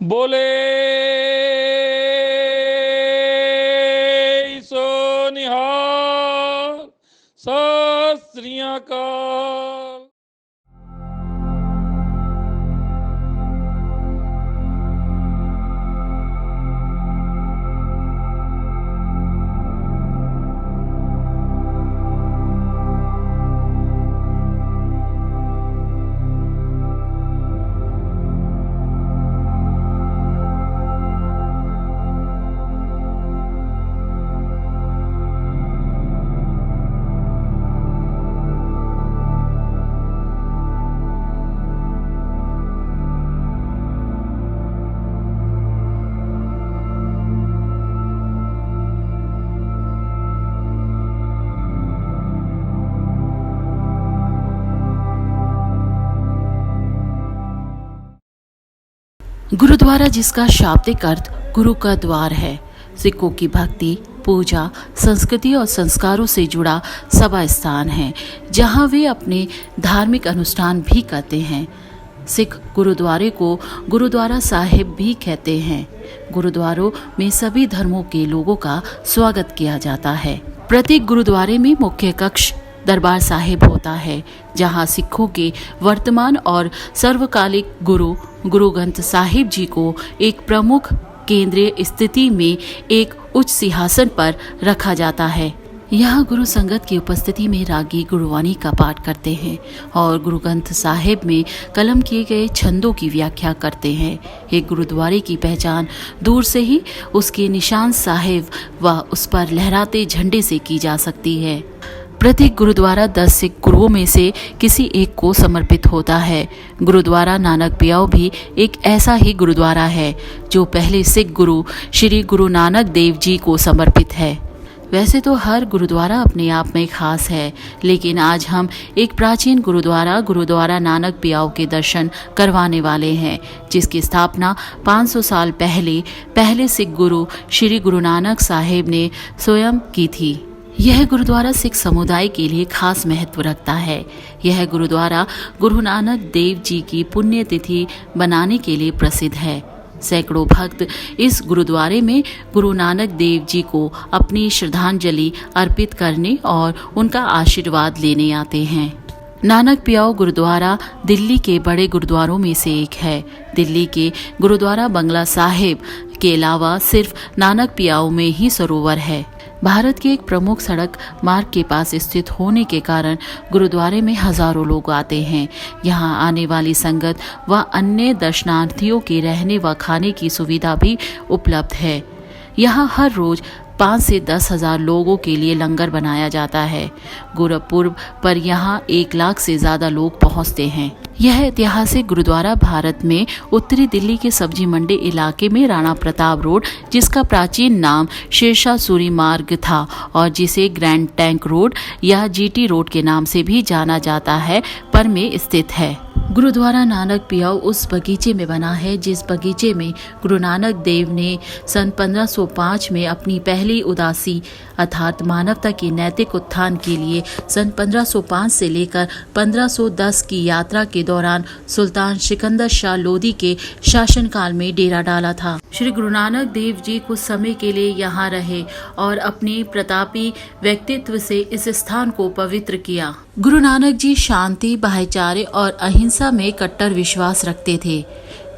बोले सो निहाल। सत श्री अकाल। गुरुद्वारा, जिसका शाब्दिक अर्थ गुरु का द्वार है, सिखों की भक्ति, पूजा, संस्कृति और संस्कारों से जुड़ा सभा स्थान है जहां वे अपने धार्मिक अनुष्ठान भी करते हैं। सिख गुरुद्वारे को गुरुद्वारा साहिब भी कहते हैं। गुरुद्वारों में सभी धर्मों के लोगों का स्वागत किया जाता है। प्रत्येक गुरुद्वारे में मुख्य कक्ष दरबार साहिब होता है, जहां सिखों के वर्तमान और सर्वकालिक गुरु ग्रंथ साहिब जी को एक प्रमुख केंद्रीय स्थिति में एक उच्च सिंहासन पर रखा जाता है। यहाँ गुरु संगत की उपस्थिति में रागी गुरुवाणी का पाठ करते हैं और गुरु ग्रंथ साहिब में कलम किए गए छंदों की व्याख्या करते हैं। एक गुरुद्वारे की पहचान दूर से ही उसके निशान साहिब व उस पर लहराते झंडे से की जा सकती है। प्रत्येक गुरुद्वारा 10 सिख गुरुओं में से किसी एक को समर्पित होता है। गुरुद्वारा नानक पियाऊ भी एक ऐसा ही गुरुद्वारा है जो पहले सिख गुरु श्री गुरु नानक देव जी को समर्पित है। वैसे तो हर गुरुद्वारा अपने आप में खास है, लेकिन आज हम एक प्राचीन गुरुद्वारा नानक पियाऊ के दर्शन करवाने वाले हैं, जिसकी स्थापना 500 साल पहले सिख गुरु श्री गुरु नानक साहिब ने स्वयं की थी। यह गुरुद्वारा सिख समुदाय के लिए खास महत्व रखता है। यह गुरुद्वारा गुरु नानक देव जी की पुण्यतिथि बनाने के लिए प्रसिद्ध है। सैकड़ों भक्त इस गुरुद्वारे में गुरु नानक देव जी को अपनी श्रद्धांजलि अर्पित करने और उनका आशीर्वाद लेने आते हैं। नानक पियाऊ गुरुद्वारा दिल्ली के बड़े गुरुद्वारों में से एक है। दिल्ली के गुरुद्वारा बंगला साहिब के अलावा सिर्फ नानक पियाऊ में ही सरोवर है। भारत के एक प्रमुख सड़क मार्ग के पास स्थित होने के कारण गुरुद्वारे में हजारों लोग आते हैं। यहाँ आने वाली संगत व अन्य दर्शनार्थियों के रहने व खाने की सुविधा भी उपलब्ध है। यहाँ हर रोज 5 से 10 हजार लोगों के लिए लंगर बनाया जाता है। गुरुपुरब पर यहाँ 1 लाख से ज्यादा लोग पहुँचते हैं। यह ऐतिहासिक गुरुद्वारा भारत में उत्तरी दिल्ली के सब्जी मंडी इलाके में राणा प्रताप रोड, जिसका प्राचीन नाम शेरशाह सूरी मार्ग था और जिसे ग्रैंड टैंक रोड या जीटी रोड के नाम से भी जाना जाता है, पर में स्थित है। गुरुद्वारा नानक पियाऊ उस बगीचे में बना है जिस बगीचे में गुरु नानक देव ने सन 1505 में अपनी पहली उदासी अर्थात मानवता की नैतिक उत्थान के लिए सन 1505 से लेकर 1510 की यात्रा के दौरान सुल्तान सिकंदर शाह लोदी के शासनकाल में डेरा डाला था। श्री गुरु नानक देव जी कुछ समय के लिए यहाँ रहे और अपनी प्रतापी व्यक्तित्व से इस स्थान को पवित्र किया। गुरु नानक जी शांति, भाईचारे और अहिंसा में कट्टर विश्वास रखते थे।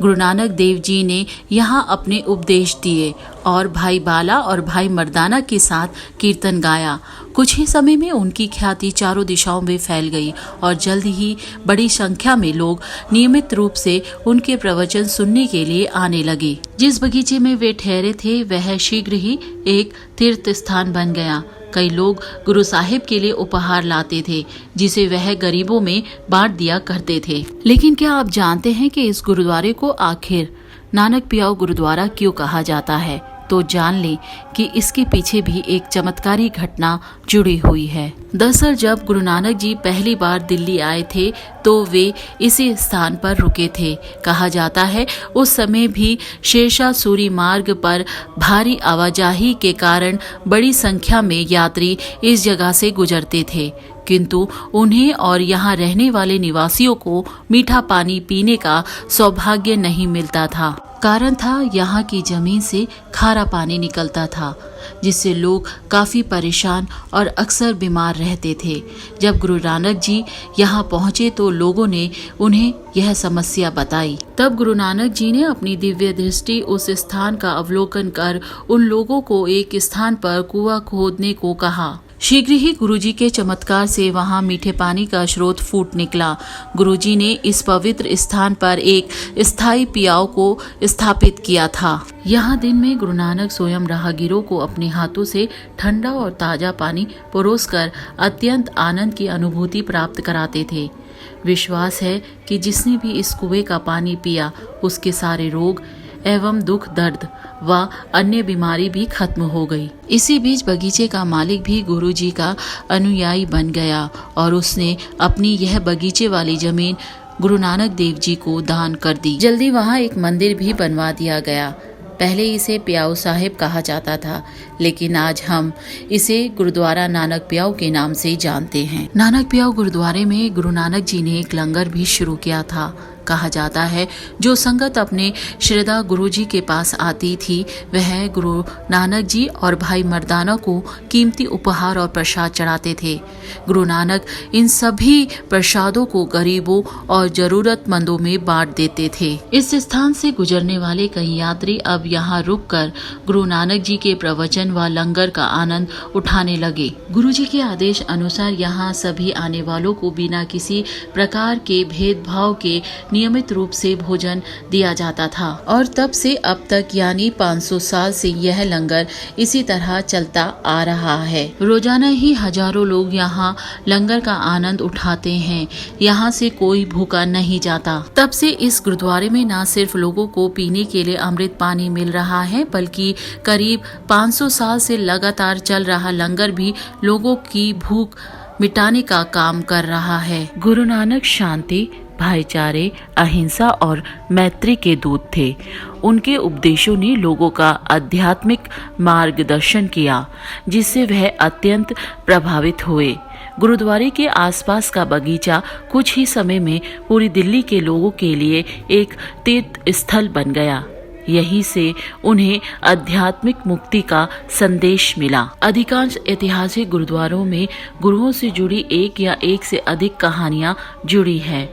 गुरु नानक देव जी ने यहाँ अपने उपदेश दिए और भाई बाला और भाई मर्दाना के साथ कीर्तन गाया। कुछ ही समय में उनकी ख्याति चारों दिशाओं में फैल गई और जल्द ही बड़ी संख्या में लोग नियमित रूप से उनके प्रवचन सुनने के लिए आने लगे। जिस बगीचे में वे ठहरे थे वह शीघ्र ही एक तीर्थ स्थान बन गया। कई लोग गुरु साहिब के लिए उपहार लाते थे, जिसे वह गरीबों में बांट दिया करते थे। लेकिन क्या आप जानते हैं कि इस गुरुद्वारे को आखिर नानक पियाऊ गुरुद्वारा क्यों कहा जाता है? तो जान लें कि इसके पीछे भी एक चमत्कारी घटना जुड़ी हुई है। दरअसल जब गुरु नानक जी पहली बार दिल्ली आए थे तो वे इसी स्थान पर रुके थे। कहा जाता है उस समय भी शेरशाह सूरी मार्ग पर भारी आवाजाही के कारण बड़ी संख्या में यात्री इस जगह से गुजरते थे, किंतु उन्हें और यहाँ रहने वाले निवासियों को मीठा पानी पीने का सौभाग्य नहीं मिलता था। कारण था यहाँ की जमीन से खारा पानी निकलता था, जिससे लोग काफी परेशान और अक्सर बीमार रहते थे। जब गुरु नानक जी यहाँ पहुँचे तो लोगों ने उन्हें यह समस्या बताई। तब गुरु नानक जी ने अपनी दिव्य दृष्टि उस स्थान का अवलोकन कर उन लोगों को एक स्थान पर कुआं खोदने को कहा। शीघ्र ही गुरुजी के चमत्कार से वहां मीठे पानी का स्रोत फूट निकला। गुरुजी ने इस पवित्र स्थान पर एक स्थायी पियाव को स्थापित किया था। यहाँ दिन में गुरु नानक स्वयं राहगीरों को अपने हाथों से ठंडा और ताजा पानी परोसकर अत्यंत आनंद की अनुभूति प्राप्त कराते थे। विश्वास है कि जिसने भी इस कुएं का पानी पिया उसके सारे रोग एवं दुख दर्द व अन्य बीमारी भी खत्म हो गई। इसी बीच बगीचे का मालिक भी गुरुजी का अनुयायी बन गया और उसने अपनी यह बगीचे वाली जमीन गुरु नानक देव जी को दान कर दी। जल्दी वहाँ एक मंदिर भी बनवा दिया गया। पहले इसे प्याऊ साहिब कहा जाता था, लेकिन आज हम इसे गुरुद्वारा नानक प्याऊ के नाम से जानते हैं। नानक प्याऊ गुरुद्वारे में गुरु नानक जी ने एक लंगर भी शुरू किया था। कहा जाता है जो संगत अपने श्रद्धा गुरु जी के पास आती थी वह गुरु नानक जी और भाई मर्दाना को कीमती उपहार और प्रसाद चढ़ाते थे। गुरु नानक इन सभी प्रसादों को गरीबों और जरूरतमंदों में बांट देते थे। इस स्थान से गुजरने वाले कई यात्री अब यहाँ रुककर गुरु नानक जी के प्रवचन व लंगर का आनंद उठाने लगे। गुरु जी के आदेश अनुसार यहाँ सभी आने वालों को बिना किसी प्रकार के भेदभाव के नियमित रूप से भोजन दिया जाता था और तब से अब तक यानी 500 साल से यह लंगर इसी तरह चलता आ रहा है। रोजाना ही हजारों लोग यहाँ लंगर का आनंद उठाते हैं। यहाँ से कोई भूखा नहीं जाता। तब से इस गुरुद्वारे में न सिर्फ लोगों को पीने के लिए अमृत पानी मिल रहा है बल्कि करीब 500 साल से लगातार चल रहा लंगर भी लोगों की भूख मिटाने का काम कर रहा है। गुरु नानक शांति, भाईचारे, अहिंसा और मैत्री के दूत थे। उनके उपदेशों ने लोगों का आध्यात्मिक मार्गदर्शन किया, जिससे वह अत्यंत प्रभावित हुए। गुरुद्वारे के आसपास का बगीचा कुछ ही समय में पूरी दिल्ली के लोगों के लिए एक तीर्थ स्थल बन गया। यहीं से उन्हें आध्यात्मिक मुक्ति का संदेश मिला। अधिकांश ऐतिहासिक गुरुद्वारों में गुरुओं से जुड़ी एक या एक से अधिक कहानियां जुड़ी हैं।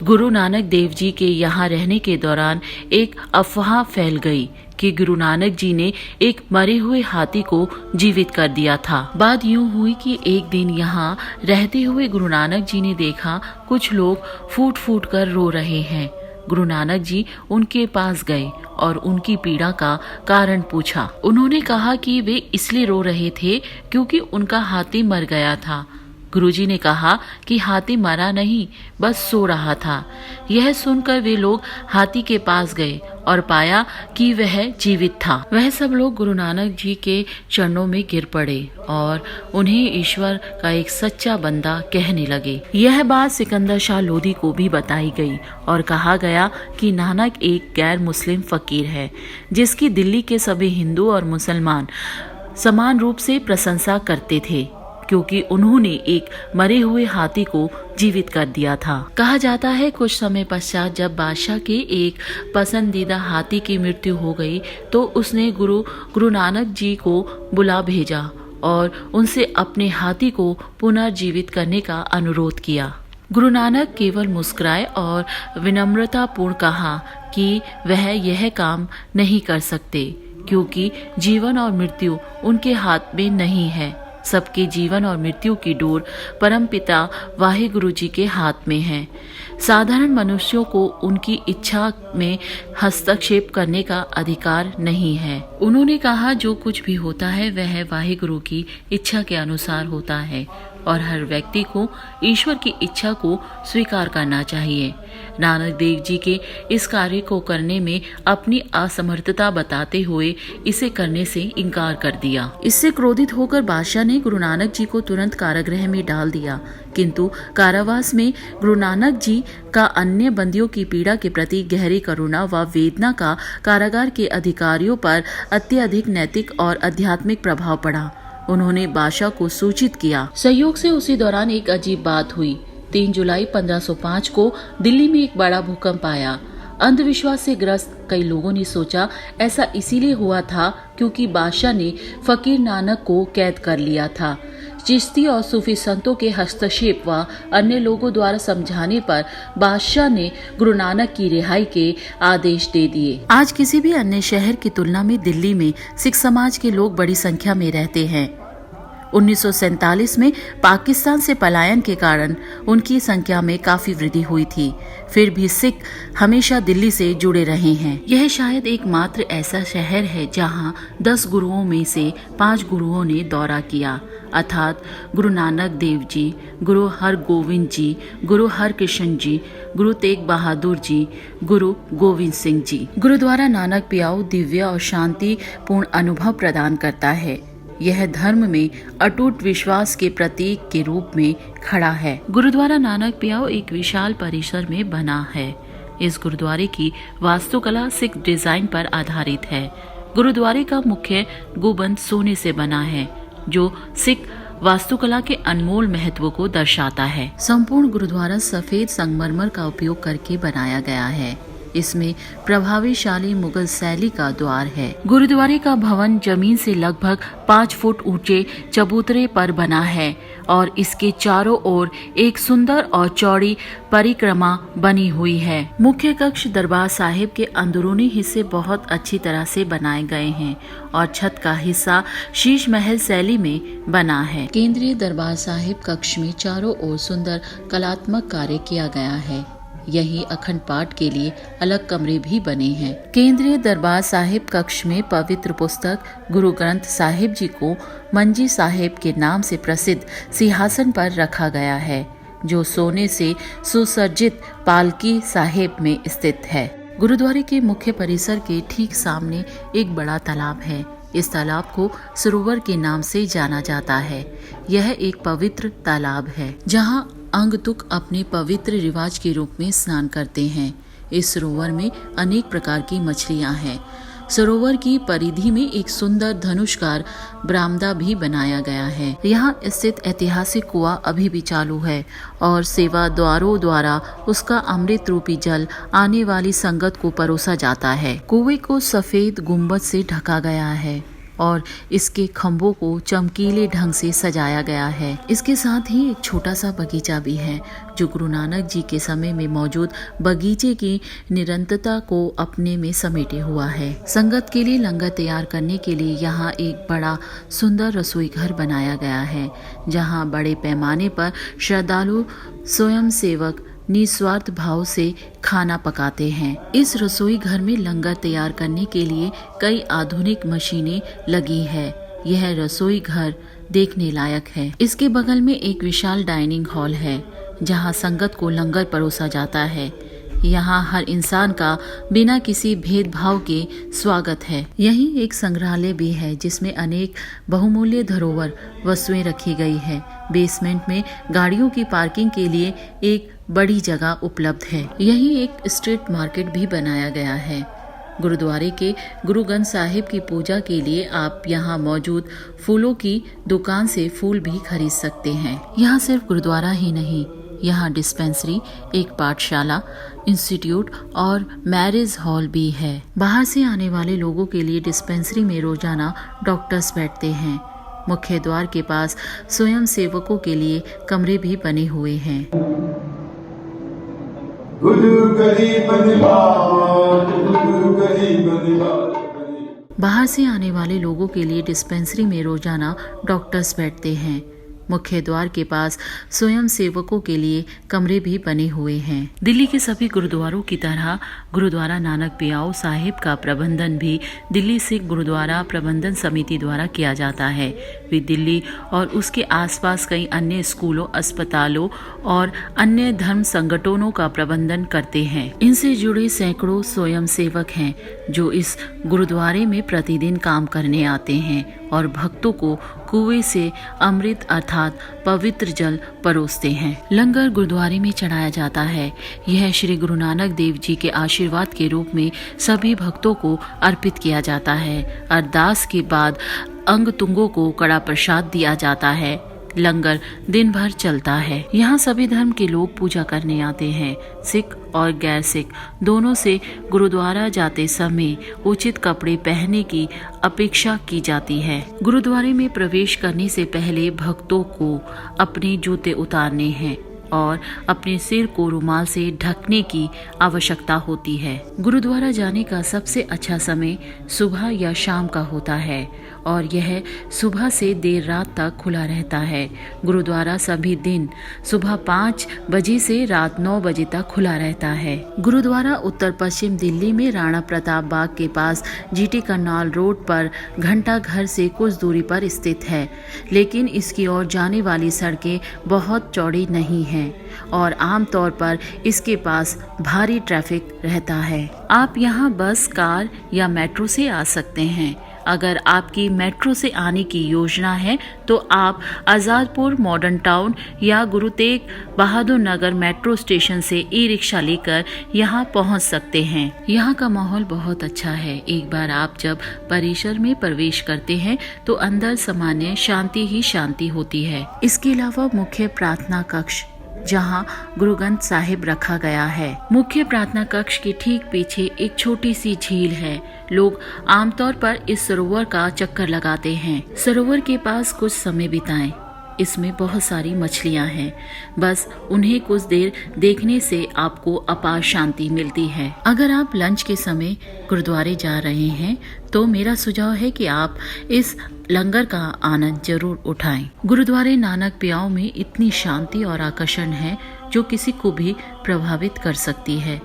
गुरु नानक देव जी के यहाँ रहने के दौरान एक अफवाह फैल गई कि गुरु नानक जी ने एक मरे हुए हाथी को जीवित कर दिया था। बात यूं हुई कि एक दिन यहाँ रहते हुए गुरु नानक जी ने देखा कुछ लोग फूट फूट कर रो रहे हैं। गुरु नानक जी उनके पास गए और उनकी पीड़ा का कारण पूछा। उन्होंने कहा कि वे इसलिए रो रहे थे क्योंकि उनका हाथी मर गया था। गुरुजी ने कहा कि हाथी मरा नहीं, बस सो रहा था। यह सुनकर वे लोग हाथी के पास गए और पाया कि वह जीवित था। वह सब लोग गुरु नानक जी के चरणों में गिर पड़े और उन्हें ईश्वर का एक सच्चा बंदा कहने लगे। यह बात सिकंदर शाह लोधी को भी बताई गई और कहा गया कि नानक एक गैर मुस्लिम फकीर है, जिसकी दिल्ली के सभी हिंदू और मुसलमान समान रूप से प्रशंसा करते थे, क्योंकि उन्होंने एक मरे हुए हाथी को जीवित कर दिया था। कहा जाता है कुछ समय पश्चात जब बादशाह के एक पसंदीदा हाथी की मृत्यु हो गई तो उसने गुरु नानक जी को बुला भेजा और उनसे अपने हाथी को पुनर्जीवित करने का अनुरोध किया। गुरु नानक केवल मुस्कुराए और विनम्रतापूर्ण कहा कि वह यह काम नहीं कर सकते, क्योंकि जीवन और मृत्यु उनके हाथ में नहीं है। सबके जीवन और मृत्यु की डोर परमपिता वाहिगुरु जी के हाथ में है। साधारण मनुष्यों को उनकी इच्छा में हस्तक्षेप करने का अधिकार नहीं है। उन्होंने कहा जो कुछ भी होता है वह वाहिगुरु की इच्छा के अनुसार होता है और हर व्यक्ति को ईश्वर की इच्छा को स्वीकार करना चाहिए। नानक देव जी के इस कार्य को करने में अपनी असमर्थता बताते हुए इसे करने से इनकार कर दिया। इससे क्रोधित होकर बादशाह ने गुरु नानक जी को तुरंत कारागृह में डाल दिया, किंतु कारावास में गुरु नानक जी का अन्य बंदियों की पीड़ा के प्रति गहरी करुणा व वेदना का कारागार के अधिकारियों पर अत्यधिक नैतिक और आध्यात्मिक प्रभाव पड़ा। उन्होंने बादशाह को सूचित किया। संयोग से उसी दौरान एक अजीब बात हुई। 3 जुलाई 1505 को दिल्ली में एक बड़ा भूकंप आया। अंधविश्वास से ग्रस्त कई लोगों ने सोचा ऐसा इसीलिए हुआ था क्योंकि बादशाह ने फकीर नानक को कैद कर लिया था। चिश्ती और सूफी संतों के हस्तक्षेप व अन्य लोगों द्वारा समझाने पर बादशाह ने गुरु नानक की रिहाई के आदेश दे दिए। आज किसी भी अन्य शहर की तुलना में दिल्ली में सिख समाज के लोग बड़ी संख्या में रहते हैं। 1947 में पाकिस्तान से पलायन के कारण उनकी संख्या में काफी वृद्धि हुई थी। फिर भी सिख हमेशा दिल्ली से जुड़े रहे हैं। यह शायद एकमात्र ऐसा शहर है जहां 10 गुरुओं में से 5 गुरुओं ने दौरा किया, अर्थात गुरु नानक देव जी, गुरु हरगोविंद जी, गुरु हरकृष्ण जी, गुरु तेग बहादुर जी, गुरु गोविंद सिंह जी। गुरुद्वारा नानक पियाऊ दिव्य और शांति पूर्ण अनुभव प्रदान करता है। यह धर्म में अटूट विश्वास के प्रतीक के रूप में खड़ा है। गुरुद्वारा नानक पियाऊ एक विशाल परिसर में बना है। इस गुरुद्वारे की वास्तुकला सिख डिजाइन पर आधारित है। गुरुद्वारे का मुख्य गुंबद सोने से बना है, जो सिख वास्तुकला के अनमोल महत्व को दर्शाता है। संपूर्ण गुरुद्वारा सफेद संगमरमर का उपयोग करके बनाया गया है। इसमें प्रभावशाली मुगल शैली का द्वार है। गुरुद्वारे का भवन जमीन से लगभग 5 फुट ऊंचे चबूतरे पर बना है और इसके चारों ओर एक सुंदर और चौड़ी परिक्रमा बनी हुई है। मुख्य कक्ष दरबार साहिब के अंदरूनी हिस्से बहुत अच्छी तरह से बनाए गए हैं और छत का हिस्सा शीश महल शैली में बना है। केंद्रीय दरबार साहिब कक्ष में चारों ओर सुंदर कलात्मक कार्य किया गया है। यही अखंड पाठ के लिए अलग कमरे भी बने हैं। केंद्रीय दरबार साहिब कक्ष में पवित्र पुस्तक गुरु ग्रंथ साहिब जी को मंजी साहिब के नाम से प्रसिद्ध सिंहासन पर रखा गया है, जो सोने से सुसज्जित पालकी साहिब में स्थित है। गुरुद्वारे के मुख्य परिसर के ठीक सामने एक बड़ा तालाब है। इस तालाब को सरोवर के नाम से जाना जाता है। यह एक पवित्र तालाब है जहाँ अंगतुक अपने पवित्र रिवाज के रूप में स्नान करते हैं। इस सरोवर में अनेक प्रकार की मछलियां हैं। सरोवर की परिधि में एक सुंदर धनुषकार बरामदा भी बनाया गया है। यहाँ स्थित ऐतिहासिक कुआं अभी भी चालू है और सेवा द्वारों द्वारा उसका अमृत रूपी जल आने वाली संगत को परोसा जाता है। कुएं को सफेद गुंबद से ढका गया है और इसके खम्भों को चमकीले ढंग से सजाया गया है। इसके साथ ही एक छोटा सा बगीचा भी है, जो गुरु नानक जी के समय में मौजूद बगीचे की निरंतरता को अपने में समेटे हुआ है। संगत के लिए लंगर तैयार करने के लिए यहाँ एक बड़ा सुंदर रसोई घर बनाया गया है, जहाँ बड़े पैमाने पर श्रद्धालु स्वयं सेवक निस्वार्थ भाव से खाना पकाते हैं। इस रसोई घर में लंगर तैयार करने के लिए कई आधुनिक मशीनें लगी है। यह रसोई घर देखने लायक है। इसके बगल में एक विशाल डाइनिंग हॉल है, जहां संगत को लंगर परोसा जाता है। यहाँ हर इंसान का बिना किसी भेदभाव के स्वागत है। यहीं एक संग्रहालय भी है, जिसमें अनेक बहुमूल्य धरोहर वस्तुएं रखी गई है। बेसमेंट में गाड़ियों की पार्किंग के लिए एक बड़ी जगह उपलब्ध है। यहीं एक स्ट्रीट मार्केट भी बनाया गया है। गुरुद्वारे के गुरु ग्रंथ साहिब की पूजा के लिए आप यहाँ मौजूद फूलों की दुकान से फूल भी खरीद सकते हैं। यहाँ सिर्फ गुरुद्वारा ही नहीं, यहाँ डिस्पेंसरी, एक पाठशाला, इंस्टीट्यूट और मैरिज हॉल भी है। बाहर से आने वाले लोगों के लिए डिस्पेंसरी में रोजाना डॉक्टर्स बैठते हैं। मुख्य द्वार के पास स्वयं सेवकों के लिए कमरे भी बने हुए हैं। बाहर से आने वाले लोगों के लिए डिस्पेंसरी में रोजाना डॉक्टर्स बैठते हैं। मुख्य द्वार के पास स्वयं सेवकों के लिए कमरे भी बने हुए हैं। दिल्ली के सभी गुरुद्वारों की तरह गुरुद्वारा नानक पियाऊ साहिब का प्रबंधन भी दिल्ली सिख गुरुद्वारा प्रबंधन समिति द्वारा किया जाता है। वे दिल्ली और उसके आसपास कई अन्य स्कूलों, अस्पतालों और अन्य धर्म संगठनों का प्रबंधन करते हैं। इनसे जुड़े सैकड़ों स्वयं सेवक हैं, जो इस गुरुद्वारे में प्रतिदिन काम करने आते हैं और भक्तों को कुएं से अमृत अर्थात पवित्र जल परोसते हैं। लंगर गुरुद्वारे में चढ़ाया जाता है। यह श्री गुरु नानक देव जी के आशीर्वाद के रूप में सभी भक्तों को अर्पित किया जाता है। अरदास के बाद अंग तुंगों को कड़ा प्रसाद दिया जाता है। लंगर दिन भर चलता है। यहाँ सभी धर्म के लोग पूजा करने आते हैं। सिख और गैर सिख दोनों से गुरुद्वारा जाते समय उचित कपड़े पहनने की अपेक्षा की जाती है। गुरुद्वारे में प्रवेश करने से पहले भक्तों को अपने जूते उतारने हैं और अपने सिर को रुमाल से ढकने की आवश्यकता होती है। गुरुद्वारा जाने का सबसे अच्छा समय सुबह या शाम का होता है और यह सुबह से देर रात तक खुला रहता है। गुरुद्वारा सभी दिन सुबह 5 बजे से रात 9 बजे तक खुला रहता है। गुरुद्वारा उत्तर पश्चिम दिल्ली में राणा प्रताप बाग के पास जीटी करनाल रोड पर घंटा घर से कुछ दूरी पर स्थित है, लेकिन इसकी ओर जाने वाली सड़कें बहुत चौड़ी नहीं हैं और आमतौर पर इसके पास भारी ट्रैफिक रहता है। आप यहाँ बस, कार या मेट्रो से आ सकते हैं। अगर आपकी मेट्रो से आने की योजना है तो आप आज़ादपुर मॉडर्न टाउन या गुरु तेग बहादुर नगर मेट्रो स्टेशन से ई-रिक्शा लेकर यहाँ पहुँच सकते हैं। यहाँ का माहौल बहुत अच्छा है। एक बार आप जब परिसर में प्रवेश करते हैं तो अंदर सामान्य शांति ही शांति होती है। इसके अलावा मुख्य प्रार्थना कक्ष जहां गुरु ग्रंथ साहिब रखा गया है। मुख्य प्रार्थना कक्ष के ठीक पीछे एक छोटी सी झील है। लोग आमतौर पर इस सरोवर का चक्कर लगाते हैं। सरोवर के पास कुछ समय बिताएं। इसमें बहुत सारी मछलियां हैं। बस उन्हें कुछ देर देखने से आपको अपार शांति मिलती है। अगर आप लंच के समय गुरुद्वारे जा रहे हैं तो मेरा सुझाव है कि आप इस लंगर का आनंद जरूर उठाएं। गुरुद्वारे नानक पियाओं में इतनी शांति और आकर्षण है जो किसी को भी प्रभावित कर सकती है।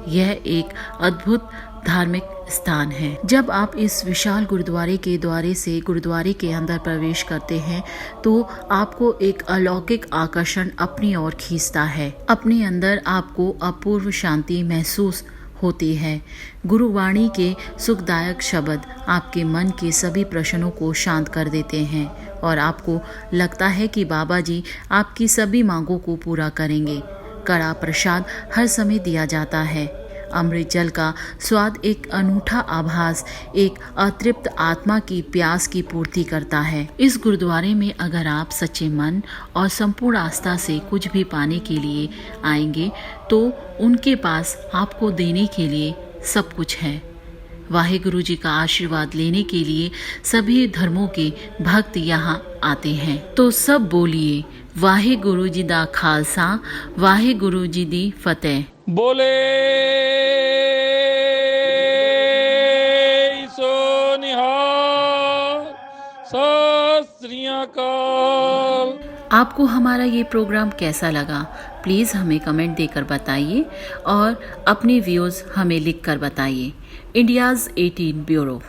यह एक अद्भुत धार्मिक स्थान है। जब आप इस विशाल गुरुद्वारे के द्वारे से गुरुद्वारे के अंदर प्रवेश करते हैं तो आपको एक अलौकिक आकर्षण अपनी ओर खींचता है। अपने अंदर आपको अपूर्व शांति महसूस होती है। गुरुवाणी के सुखदायक शब्द आपके मन के सभी प्रश्नों को शांत कर देते हैं और आपको लगता है कि बाबा जी आपकी सभी मांगों को पूरा करेंगे। कड़ा प्रसाद हर समय दिया जाता है। अमृत जल का स्वाद एक अनूठा आभास एक अतृप्त आत्मा की प्यास की पूर्ति करता है। इस गुरुद्वारे में अगर आप सच्चे मन और संपूर्ण आस्था से कुछ भी पाने के लिए आएंगे तो उनके पास आपको देने के लिए सब कुछ है। वाहेगुरु जी का आशीर्वाद लेने के लिए सभी धर्मों के भक्त यहाँ आते हैं। तो सब बोलिए वाहेगुरु जी दा खालसा, वाहेगुरु जी दी फतेह। बोले सो निहाल, सत श्री अकाल। आपको हमारा ये प्रोग्राम कैसा लगा प्लीज़ हमें कमेंट देकर बताइए और अपने व्यूज़ हमें लिखकर बताइए। India's 18 bureau.